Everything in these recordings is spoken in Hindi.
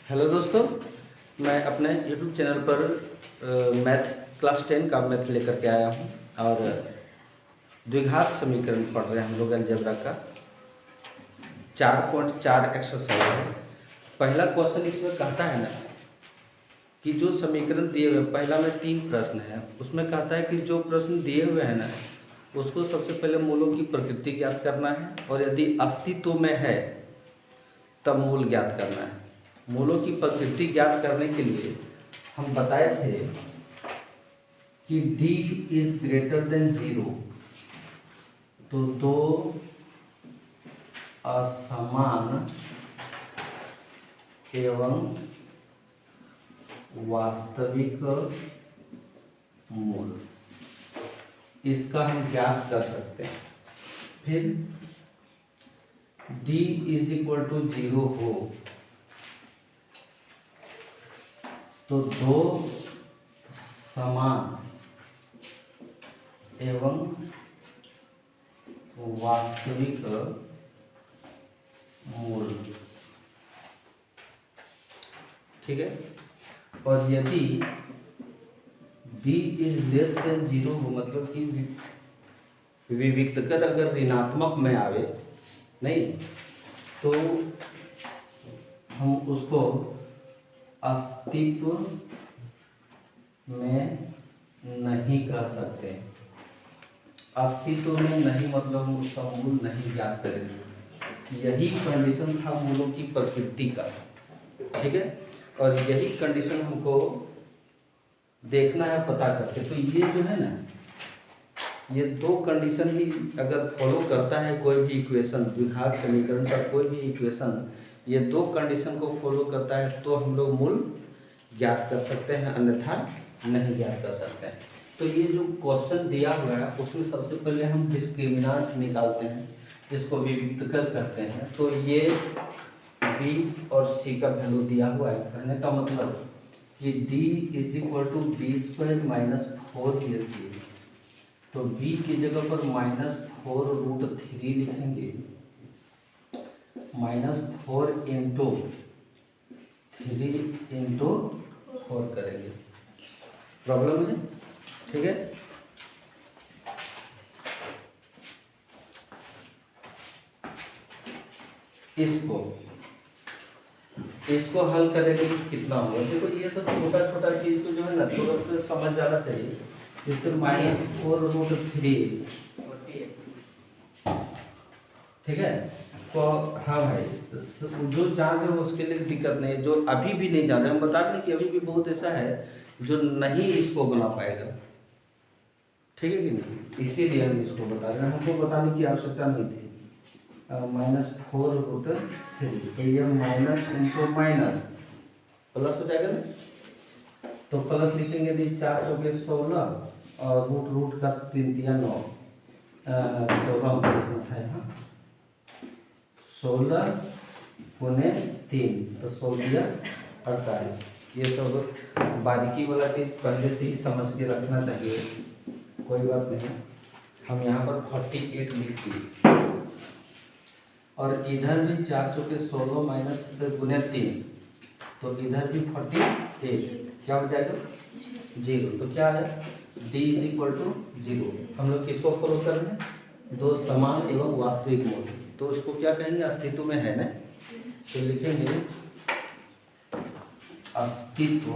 हेलो दोस्तों, मैं अपने YouTube चैनल पर मैथ क्लास 10 का मैथ लेकर के आया हूँ और द्विघात समीकरण पढ़ रहे हैं हम लोग अलजेब्रा का 4.4 एक्सरसाइज है। पहला क्वेश्चन इसमें कहता है ना कि जो समीकरण दिए हुए, पहला में 3 प्रश्न है, उसमें कहता है कि जो प्रश्न दिए हुए हैं ना उसको सबसे पहले मूलों की प्रकृति ज्ञात करना है और यदि अस्तित्व में है तब मूल ज्ञात करना है। मूलों की प्रकृति ज्ञात करने के लिए हम बताए थे कि d इज ग्रेटर देन 0, तो दो असमान एवं वास्तविक मूल, इसका हम ज्ञात कर सकते हैं। फिर d इज इक्वल टू 0 हो तो दो समान एवं वास्तविक मूल, ठीक है। और यदि d इज लेस देन 0 हो, मतलब कि विविक्तकर अगर ऋणात्मक में आवे नहीं, तो हम उसको अस्तित्व में नहीं कह सकते। अस्तित्व में नहीं मतलब हम उसका मूल नहीं ज्ञात करेंगे। यही कंडीशन था मूलों की प्रकृति का, ठीक है। और यही कंडीशन हमको देखना है पता करके। तो ये जो है ना, ये दो कंडीशन ही अगर फॉलो करता है कोई भी इक्वेशन, द्विघात समीकरण का कोई भी इक्वेशन, ये दो कंडीशन को फॉलो करता है तो हम लोग मूल ज्ञात कर सकते हैं, अन्यथा नहीं ज्ञात कर सकते हैं। तो ये जो क्वेश्चन दिया हुआ है उसमें सबसे पहले हम डिस्क्रिमिनेंट निकालते हैं, जिसको विविक्तकर करते हैं। तो ये b और c का वैल्यू दिया हुआ है। कहने का मतलब कि d is equal to B square minus 4ac, तो b की जगह पर -4√3 लिखेंगे, -4 इंटू 3 इंटू 4 करेंगे। प्रॉब्लम है, ठीक है। इसको हल करेंगे तो कितना होगा। देखो ये सब छोटा छोटा चीज तो जो है ना थोड़ा सा समझ जाना चाहिए। जैसे -4√3, ठीक है। तो हाँ भाई, जो जान रहे हो उसके लिए दिक्कत नहीं है, जो अभी भी नहीं जान रहे, हम बता रहे हैं कि अभी भी बहुत ऐसा है जो नहीं इसको बना पाएगा, ठीक है कि नहीं। इसीलिए हम इसको बता रहे हैं, हमको बताने की आवश्यकता नहीं थी। -4√3, तो ये माइनस इंटू माइनस प्लस हो जाएगा ना, तो प्लस लिखेंगे यदि 4 चौके 16 और रूट का 3 तिया 9, 16 को लिखना था यहाँ, 16 पुने 3, तो 16 48। ये सब बारीकी वाला चीज़ पहले से ही समझ के रखना चाहिए, कोई बात नहीं। हम यहाँ पर 48 लिख दिए और इधर भी 4 चौके 16 माइनस गुने 3, तो इधर भी 48, क्या हो जाएगा 0। तो क्या है d इज इक्वल टू 0। हम लोग किसको फॉलो कर रहे हैं, दो समान एवं वास्तविक मूल, तो इसको क्या कहेंगे, अस्तित्व में है ना, तो लिखेंगे अस्तित्व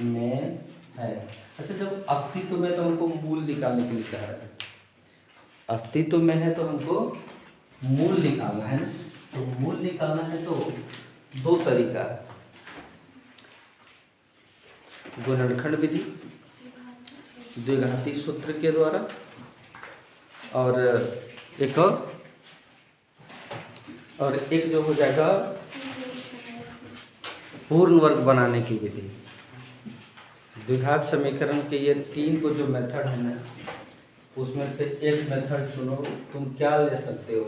में है। अच्छा, जब अस्तित्व में तो हमको मूल निकालने के लिए कह रहे हैं, अस्तित्व में है तो हमको मूल निकालना है ना। तो मूल निकालना है तो दो तरीका, गुणनखंड विधि द्विघाती सूत्र के द्वारा, और एक जो हो जाएगा पूर्ण वर्ग बनाने की विधि। द्विघात समीकरण के ये 3 को जो मेथड है ना, उसमें से एक मेथड चुनो। तुम क्या ले सकते हो,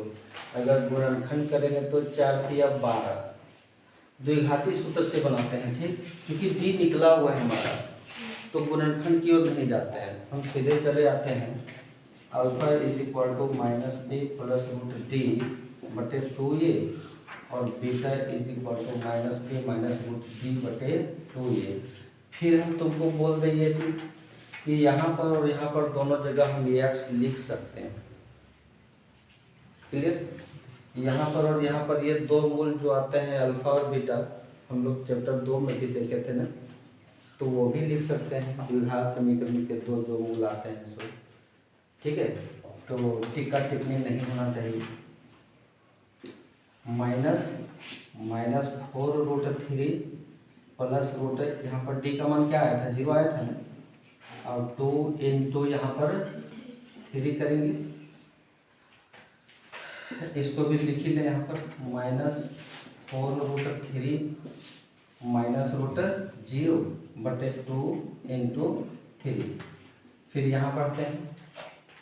अगर गुणनखंड करेंगे तो 4 तिया 12, द्विघाती सूत्र से बनाते हैं, ठीक, क्योंकि d निकला हुआ है हमारा, तो गुणनखंड की ओर नहीं जाते हैं, हम सीधे चले आते हैं। Alpha is equal to -b plus √d बटे 2a और beta is equal to minus p minus root G बटे 2a। फिर हम तुमको बोल देंगे कि यहाँ पर और यहाँ पर दोनों जगह हम x लिख सकते हैं। क्लियर? यहाँ पर और यहाँ पर ये दो मूल जो आते हैं अल्फा और बीटा, हम लोग चैप्टर 2 में भी देखे थे ना, तो वो भी लिख सकते हैं द्विघात समीकरण के दो जो मूल आते हैं सो। ठीक है, तो टिक्का टिप्पणी नहीं होना चाहिए। माइनस 4√3 प्लस रूट, यहाँ पर डी का मान क्या आया था, 0 आया था ना, और 2 इंटू यहाँ पर 3 करेंगे, इसको भी लिख ही लें यहाँ पर -4√3 माइनस रूट 0 बटे 2 इंटू 3। फिर यहाँ पढ़ते हैं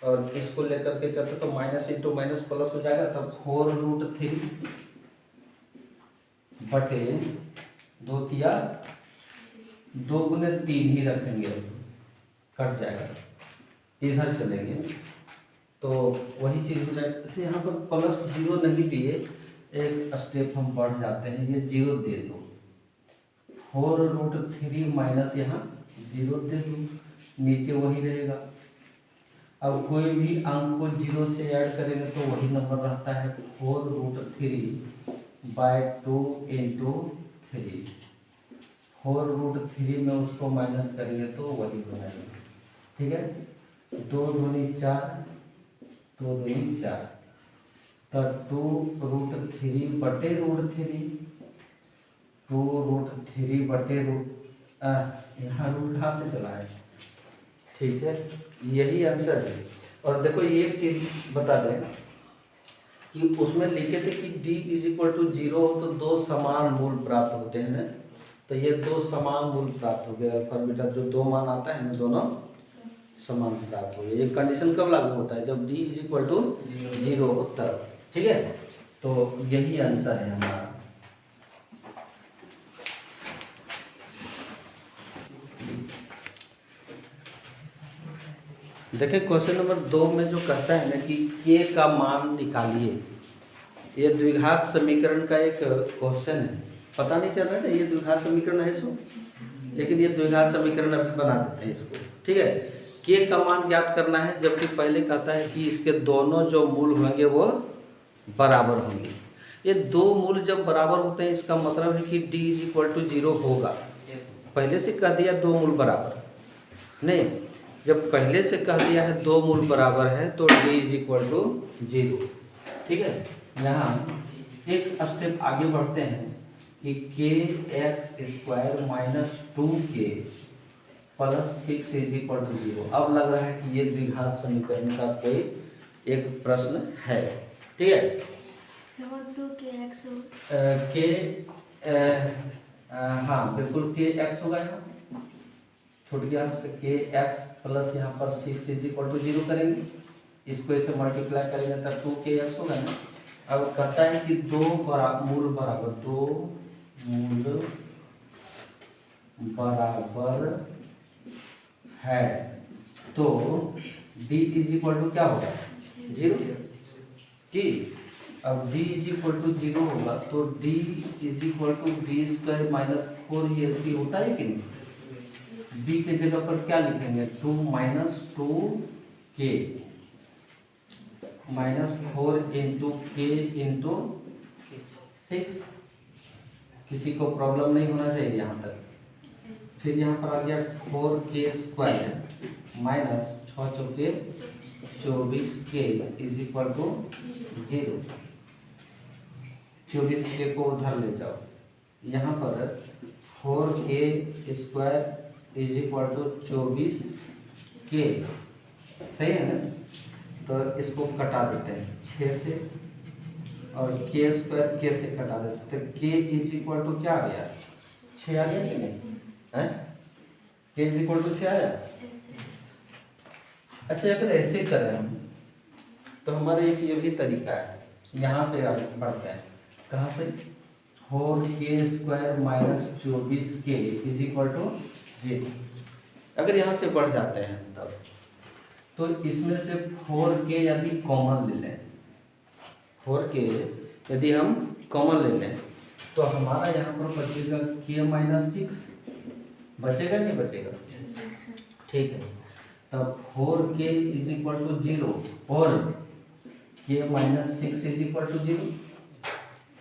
और इसको लेकर के चलते तो माइनस इंटू माइनस प्लस हो जाएगा, तब 4√3 बटे 2 तिया 2 गुने 3 ही रखेंगे, कट जाएगा, इधर चलेंगे तो वही चीज़ हो जाएगी। यहाँ पर प्लस 0 नहीं दिए, एक स्टेप हम बढ़ जाते हैं, ये 0 दे दो, 4√3 माइनस यहाँ 0 दे दो, नीचे वही रहेगा। अब कोई भी अंक को 0 से ऐड करेंगे तो वही नंबर रहता है 4√3/2 इंटू 3। 4√3 में उसको माइनस करेंगे तो वही हो जाएगा। ठीक है, 2 दूनी 4, 2 दूनी 4, तो 2√3 बटे √3, 2√3 बटे यहाँ रूट कहाँ से चला है। ठीक है, यही आंसर है। और देखो ये एक चीज़ बता दें कि उसमें लिखे थे कि d इज इक्वल टू 0 हो तो दो समान मूल प्राप्त होते हैं ना, तो ये दो समान मूल प्राप्त हो गए। अल्फा बीटा जो दो मान आता है ना, दोनों समान प्राप्त हो गए। ये कंडीशन कब लागू होता है, जब d इज इक्वल टू 0 हो तब। ठीक है, तो यही आंसर है हमारा। देखिए क्वेश्चन नंबर 2 में जो कहता है ना कि k का मान निकालिए, ये द्विघात समीकरण का एक क्वेश्चन है। पता नहीं चल रहा है ना ये द्विघात समीकरण है सो, लेकिन ये द्विघात समीकरण अभी बना देते हैं इसको। ठीक है, k का मान ज्ञात करना है, जबकि पहले कहता है कि इसके दोनों जो मूल होंगे वो बराबर होंगे। ये दो मूल जब बराबर होते हैं इसका मतलब है कि d इज इक्वल टू 0 होगा। पहले से कह दिया दो मूल बराबर नहीं, जब पहले से कह दिया है दो मूल बराबर है तो d इज इक्वल टू 0। ठीक है, यहाँ एक स्टेप आगे बढ़ते हैं कि kx² minus 2k plus 6 is equal to 0। अब लग रहा है कि ये द्विघात समीकरण का कोई एक प्रश्न है। ठीक है, हाँ बिल्कुल kx होगा, यहाँ छूट गया हमसे, kx प्लस यहाँ पर 6 इज इक्वल टू 0 करेंगे, इसको इसे मल्टीप्लाई करेंगे तब 2kx होगा ना। अब कहता है कि दो मूल बराबर है तो d इज इक्वल टू क्या होगा, 0। ठीक, अब d इज इक्वल टू 0 होगा तो d is equal to b² minus 4ac होता है कि नहीं। b के जगह पर क्या लिखेंगे, 2 minus 2k minus 4 into k into 6। किसी को प्रॉब्लम नहीं होना चाहिए यहाँ तक। फिर यहाँ पर आ गया 4k² माइनस 6 चौके 24k is equal to 0। 24k को उधर ले जाओ, यहाँ पर 4k² is equal to 24k, सही है ना। तो इसको कटा देते हैं 6 से और k² k से कटा देते हैं, तो k इज इक्वल टू क्या आ गया, 6 आ गया कि नहीं है, k इज इक्वल टू 6 आया। अच्छा, अगर ऐसे करें हम तो हमारा एक ये भी तरीका है, यहाँ से आगे बढ़ते हैं, कहाँ से, 4k² minus 24k is equal to 0। अगर यहाँ से बढ़ जाते हैं तब तो इसमें से 4k यदि कॉमन ले लें, 4k यदि हम कॉमन ले लें तो हमारा यहाँ पर बचेगा k-6, बचेगा नहीं बचेगा? ठीक है, तब 4k इज इक्वल टू 0 और k-6 इज इक्वल टू 0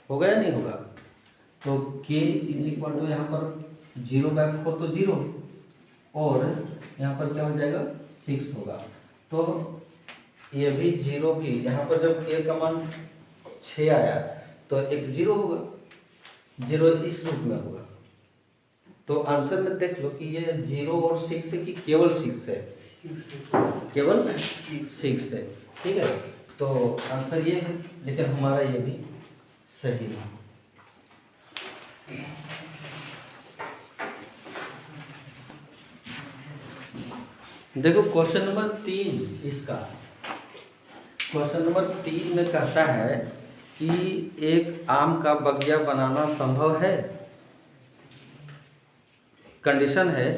होगा या नहीं होगा? तो k इज इक्वल टू यहाँ पर 0/4 तो 0 और यहाँ पर क्या हो जाएगा 6 होगा। तो ये भी 0 भी, यहाँ पर जब k का मान 6 आया तो एक 0 होगा, 0 इस रूप में होगा। तो आंसर में देख लो कि ये 0 और 6 है कि केवल 6 है, केवल 6 है। ठीक है, तो आंसर ये है, लेकिन हमारा ये भी सही है। देखो क्वेश्चन नंबर 3 इसका, क्वेश्चन नंबर 3 में कहता है कि एक आम का बगिया बनाना संभव है। कंडीशन है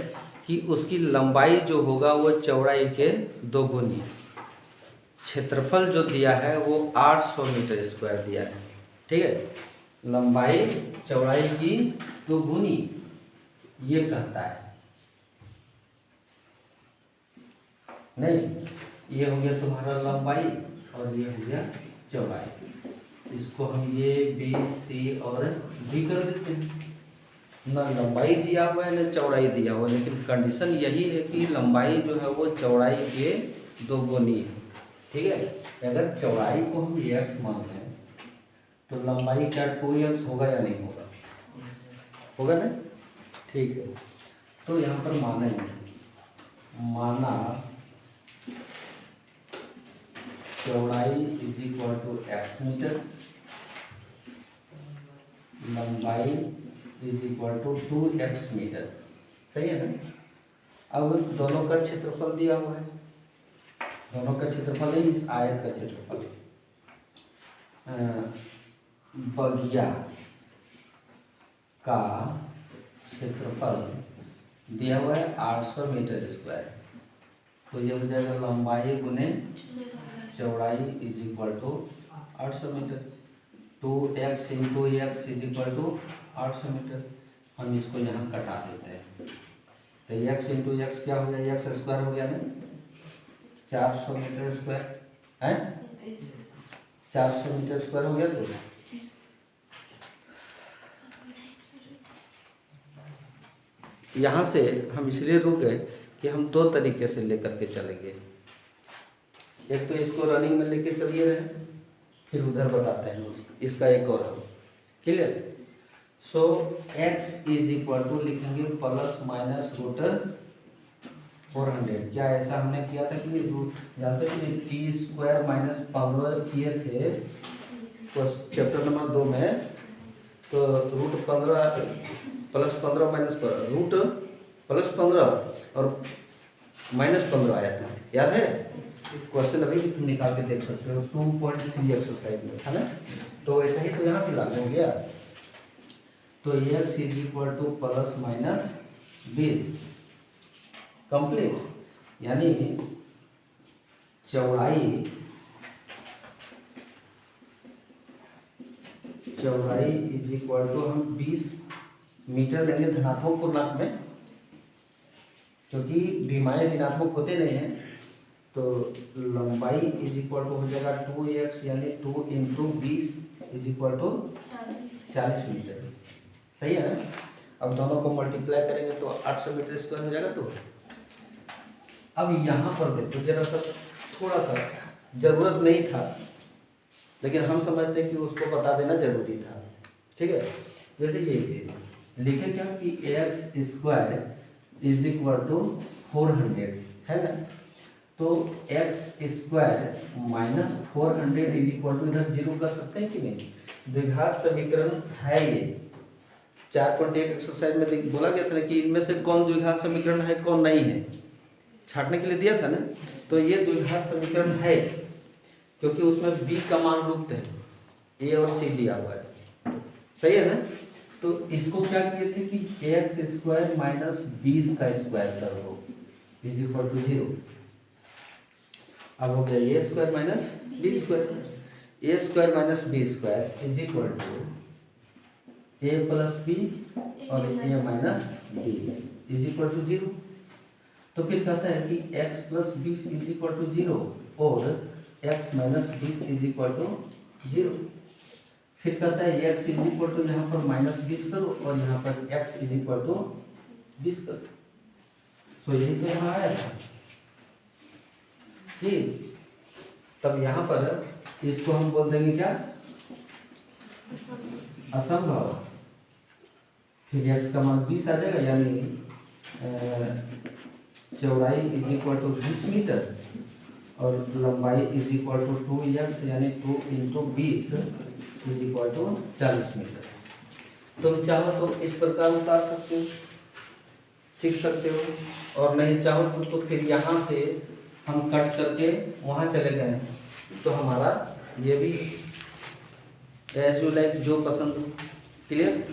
कि उसकी लंबाई जो होगा वो चौड़ाई के 2 गुनी, क्षेत्रफल जो दिया है वो 800 मीटर स्क्वायर दिया है। ठीक है, लंबाई चौड़ाई की 2 गुनी ये कहता है। नहीं, ये हो गया तुम्हारा लंबाई और ये हो गया चौड़ाई। इसको हम ये बी सी और डी कर देते हैं। ना लंबाई दिया हुआ है ना चौड़ाई दिया हुआ है, लेकिन कंडीशन यही है कि लंबाई जो है वो चौड़ाई के 2 गुनी है। ठीक है, अगर चौड़ाई को हम x मान लें तो लंबाई क्या 2x होगा या नहीं होगा? होगा ना? ठीक है, तो यहाँ पर माना चौड़ाई is equal to x metre, लंबाई is equal to 2x metre. सही है ना? अब दोनों का क्षेत्रफल दिया हुआ है, दोनों का क्षेत्रफल है इस आयत का क्षेत्रफल। बगिया का क्षेत्रफल दिया हुआ है 800 मीटर स्क्वायर। तो ये हो जाएगा लंबाई गुने चौड़ाई is equal to 800 metre. 2x into X is equal to 800 metre. हम इसको यहाँ कटा देते हैं तो x इंटू एक्स क्या हो गया? एक्स स्क्वायर हो गया ना, 400 मीटर स्क्वायर है, 400 मीटर स्क्वायर हो गया। तो यहाँ से हम इसलिए रुक गए कि हम 2 तरीके से लेकर के चलेंगे। एक तो इसको रनिंग में लेके चलिए रहे, फिर उधर बताते हैं इसका एक और है। Clear? So x is equal to लिखेंगे प्लस माइनस रूट 400। क्या ऐसा हमने किया था कि रूट जानते कि नहीं, टी स्क्वायर माइनस 15 किए थे तो चैप्टर नंबर 2 में। तो रूट 15 प्लस 15 माइनस पर रूट प्लस 15 और माइनस 15 आया था, याद है? क्वेश्चन अभी भी तुम निकाल के देख सकते हो, 2.3 एक्सरसाइज में था ना। तो ऐसा ही तो यहाँ पे लागू हो गया। तो x is equal two plus minus 20 complete, यानी चौड़ाई इज इक्वल टू हम 20 मीटर लेंगे धनात्मक पूर्णांक में, क्योंकि विमाएं ऋणात्मक होते नहीं हैं। तो लंबाई इज इक्वल टू हो जाएगा 2x यानी 2 into 20 is equal to 40 metre. सही है ना? अब दोनों को मल्टीप्लाई करेंगे तो 800 मीटर स्क्वायर हो जाएगा। तो अब यहाँ पर देखो जरा सा, थोड़ा सा जरूरत नहीं था, लेकिन हम समझते हैं कि उसको बता देना जरूरी था। ठीक है, जैसे ये चीज लिखे क्या कि x square is equal to 400 है ना। तो x square minus 400 is equal to इधर 0 कर सकते हैं कि नहीं? द्विघात समीकरण है ये। 4.1 एक्सरसाइज में बोला गया था ना कि इनमें से कौन द्विघात समीकरण है कौन नहीं है, छांटने के लिए दिया था ना। तो ये द्विघात समीकरण है क्योंकि उसमें b का मान रुक्त है, a और c दिया हुआ है। सही है ना? तो इसको क्या किए थे कि x स्क्वायर माइनस 20 का स्क्वायर कर दो इज इक्वल टू 0। अब हो गया a square minus b square, a square minus b square is equal to A plus B और A minus B is equal to 0। तो फिर कहता है कि x plus 20 is equal to 0 और x minus 20 is equal to 0। फिर कहता है x इज इक्वल टू यहाँ पर माइनस 20 करो और यहाँ पर x इज इक्वल टू 20 करो। तो यही तो यहाँ आया था ठीक। तब यहाँ पर इसको हम बोल देंगे क्या, असंभव। फिर x का मान 20 आ जाएगा, यानी चौड़ाई इज इक्वल टू 20 मीटर और लंबाई इज इक्वल टू 2x यानी 2 into 20 is equal to 40 metre. तुम चाहो तो इस प्रकार उतार सकते हो, सीख सकते हो, और नहीं चाहो तो फिर यहाँ से हम कट करके वहाँ चले गए तो हमारा ये भी एज यू लाइक, जो पसंद। क्लियर।